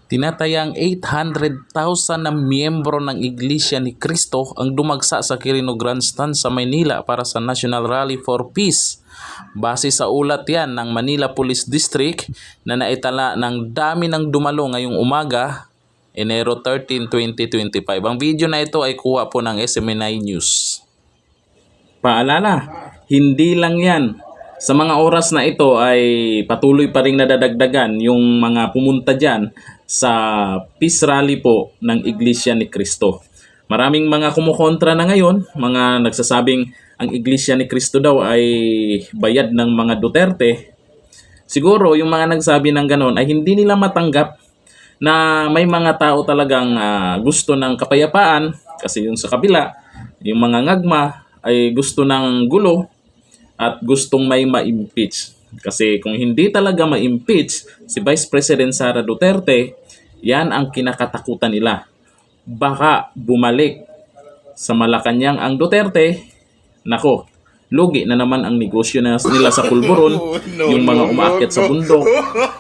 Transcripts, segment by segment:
Tinatayang 800,000 na miyembro ng Iglesia ni Cristo ang dumagsa sa Quirino Grandstand sa Maynila para sa National Rally for Peace. Base sa ulat yan ng Manila Police District na naitala ng dami ng dumalo ngayong umaga, Enero 13, 2025. Ang video na ito ay kuha po ng SMNI News. Paalala, hindi lang yan. Sa mga oras na ito ay patuloy pa rin nadadagdagan yung mga pumunta dyan sa Peace Rally po ng Iglesia ni Cristo. Maraming mga kumukontra na ngayon, mga nagsasabing ang Iglesia ni Cristo daw ay bayad ng mga Duterte. Siguro yung mga nagsabi ng ganon ay hindi nila matanggap na may mga tao talagang gusto ng kapayapaan, kasi yung sa kabila, yung mga ngagma ay gusto ng gulo at gustong may ma-impeach. Kasi kung hindi talaga ma-impeach si Vice President Sara Duterte, yan ang kinakatakutan nila. Baka bumalik sa Malacanang ang Duterte, nako, lugi na naman ang negosyo nila sa pulburon, yung mga umaakyat sa bundok.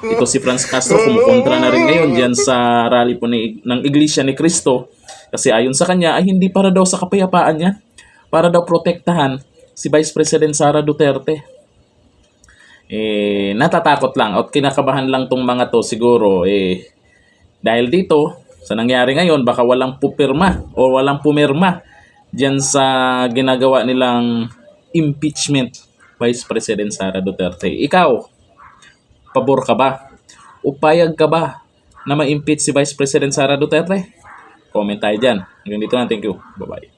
Ito si Franz Castro, kumukontra na rin ngayon dyan sa rally po ng Iglesia ni Cristo. Kasi ayon sa kanya, ay hindi para daw sa kapayapaan yan, para daw protektahan si Vice President Sara Duterte. Natatakot lang at kinakabahan lang tong mga to siguro dahil dito sa nangyari ngayon, baka walang pupirma o walang pumirma diyan sa ginagawa nilang impeachment Vice President Sara Duterte. Ikaw, pabor ka ba? O payag ka ba na ma-impeach si Vice President Sara Duterte? Comment tayo dyan. Hanggang dito na, thank you. Bye-bye.